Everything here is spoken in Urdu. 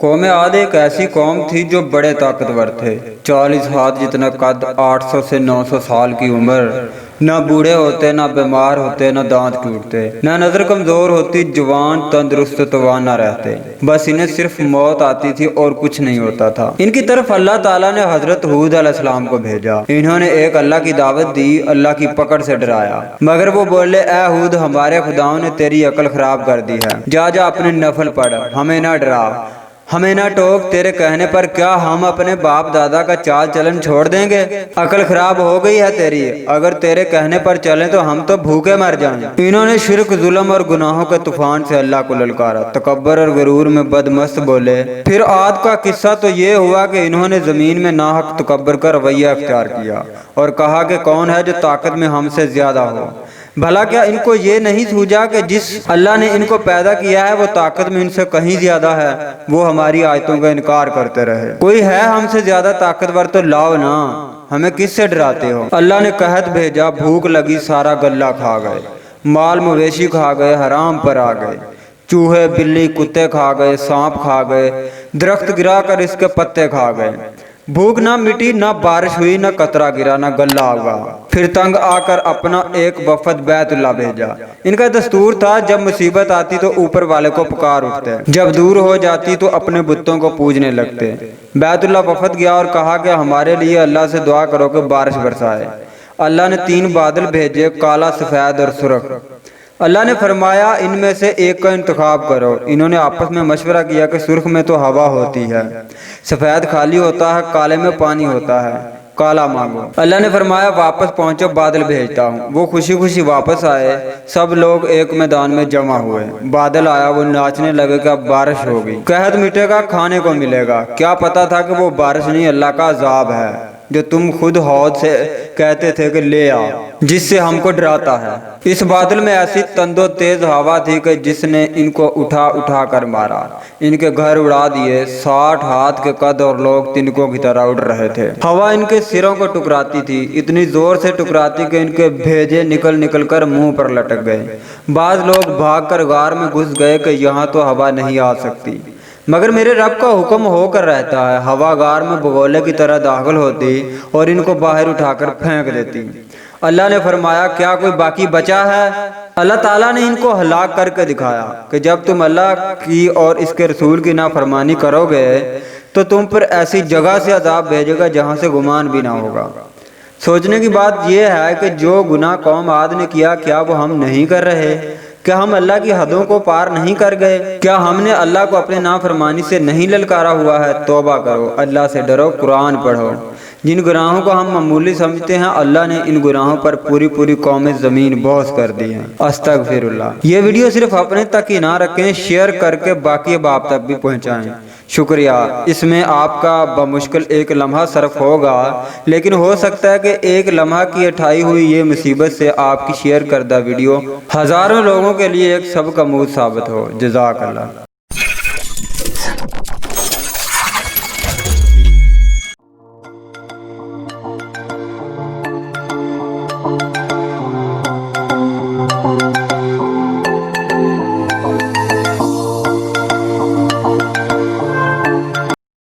قوم عاد ایک ایسی قوم تھی جو بڑے طاقتور تھے۔ 40 ہاتھ جتنا قد، 800 سے 900 سال کی عمر، نہ بوڑھے ہوتے، نہ بیمار ہوتے، نہ دانت ٹوٹتے، نہ نظر کمزور ہوتی، جوان تندرست توانا رہتے۔ بس انہیں صرف موت آتی تھی اور کچھ نہیں ہوتا تھا۔ ان کی طرف اللہ تعالیٰ نے حضرت ہود علیہ السلام کو بھیجا۔ انہوں نے ایک اللہ کی دعوت دی، اللہ کی پکڑ سے ڈرایا، مگر وہ بولے اے ہود، ہمارے خداؤں نے تیری عقل خراب کر دی ہے، جا اپنے نفل پڑھ، ہمیں نہ ڈرا، ہمیں نہ ٹوک، تیرے کہنے پر کیا ہم اپنے باپ دادا کا چال چلن چھوڑ دیں گے؟ عقل خراب ہو گئی ہے تیری، اگر تیرے کہنے پر چلیں تو ہم تو بھوکے مر جائیں۔ انہوں نے شرک، ظلم اور گناہوں کے طوفان سے اللہ کو للکارا، تکبر اور غرور میں بدمست بولے۔ پھر عاد کا قصہ تو یہ ہوا کہ انہوں نے زمین میں ناحق تکبر کا رویہ اختیار کیا اور کہا کہ کون ہے جو طاقت میں ہم سے زیادہ ہو؟ بھلا کیا ان کو یہ نہیں سوجا کہ جس اللہ نے ان کو پیدا کیا ہے وہ طاقت میں ان سے کہیں زیادہ ہے؟ وہ ہماری آیتوں کا انکار کرتے رہے۔ کوئی ہے ہم سے زیادہ طاقتور تو لاؤ نا، ہمیں کس سے ڈراتے ہو؟ اللہ نے قحط بھیجا، بھوک لگی، سارا غلہ کھا گئے، مال مویشی کھا گئے، حرام پر آ گئے، چوہے بلی کتے کھا گئے، سانپ کھا گئے، درخت گرا کر اس کے پتے کھا گئے۔ بھوک نہ مٹی، نہ بارش ہوئی، نہ قطرہ گرا، نہ غلہ ہوا۔ پھر تنگ آ کر اپنا ایک وفد بیت اللہ بھیجا۔ ان کا دستور تھا جب مصیبت آتی تو اوپر والے کو پکار اٹھتے، جب دور ہو جاتی تو اپنے بتوں کو پوجنے لگتے۔ بیت اللہ وفد گیا اور کہا کہ ہمارے لیے اللہ سے دعا کرو کہ بارش برسائے۔ اللہ نے 3 بادل بھیجے، کالا، سفید اور سرخ۔ اللہ نے فرمایا ان میں سے ایک کا انتخاب کرو۔ انہوں نے آپس میں مشورہ کیا کہ سرخ میں تو ہوا ہوتی ہے، سفید خالی ہوتا ہے، کالے میں پانی ہوتا ہے، کالا مانگو۔ اللہ نے فرمایا واپس پہنچو، بادل بھیجتا ہوں۔ وہ خوشی خوشی واپس آئے، سب لوگ ایک میدان میں جمع ہوئے۔ بادل آیا، وہ ناچنے لگے کہ اب بارش ہوگی، قحط مٹے گا، کھانے کو ملے گا۔ کیا پتا تھا کہ وہ بارش نہیں، اللہ کا عذاب ہے جو تم خود حوض سے کہتے تھے کہ لے آ، جس سے ہم کو ڈراتا ہے۔ اس بادل میں ایسی تند و تیز ہوا تھی کہ جس نے ان کو اٹھا اٹھا کر مارا، ان کے گھر اڑا دیے۔ 60 ہاتھ کے قد اور لوگ تنکوں کی طرح اڑ رہے تھے۔ ہوا ان کے سروں کو ٹکراتی تھی، اتنی زور سے ٹکراتی کہ ان کے بھیجے نکل نکل کر منہ پر لٹک گئے۔ بعض لوگ بھاگ کر غار میں گھس گئے کہ یہاں تو ہوا نہیں آ سکتی، مگر میرے رب کا حکم ہو کر رہتا ہے۔ ہوا غار میں بگولے کی طرح داخل ہوتی اور ان کو باہر اٹھا کر پھینک دیتی۔ اللہ نے فرمایا کیا کوئی باقی بچا ہے؟ اللہ تعالیٰ نے ان کو ہلاک کر کے دکھایا کہ جب تم اللہ کی اور اس کے رسول کی نافرمانی کرو گے تو تم پر ایسی جگہ سے عذاب بھیجے گا جہاں سے گمان بھی نہ ہوگا۔ سوچنے کی بات یہ ہے کہ جو گناہ قوم عاد نے کیا، کیا وہ ہم نہیں کر رہے؟ کیا ہم اللہ کی حدوں کو پار نہیں کر گئے؟ کیا ہم نے اللہ کو اپنے نافرمانی سے نہیں للکارا ہوا ہے؟ توبہ کرو، اللہ سے ڈرو، قرآن پڑھو۔ جن گناہوں کو ہم معمولی سمجھتے ہیں، اللہ نے ان گناہوں پر پوری قوم زمین بوس کر دی ہے۔ استغفر اللہ۔ یہ ویڈیو صرف اپنے تک ہی نہ رکھیں، شیئر کر کے باقی اب تک بھی پہنچائیں۔ شکریہ۔ اس میں آپ کا بمشکل 1 لمحہ صرف ہوگا، لیکن ہو سکتا ہے کہ 1 لمحہ کی اٹھائی ہوئی یہ مصیبت سے آپ کی شیئر کردہ ویڈیو ہزاروں لوگوں کے لیے ایک سبق آموز ثابت ہو۔ جزاک اللہ۔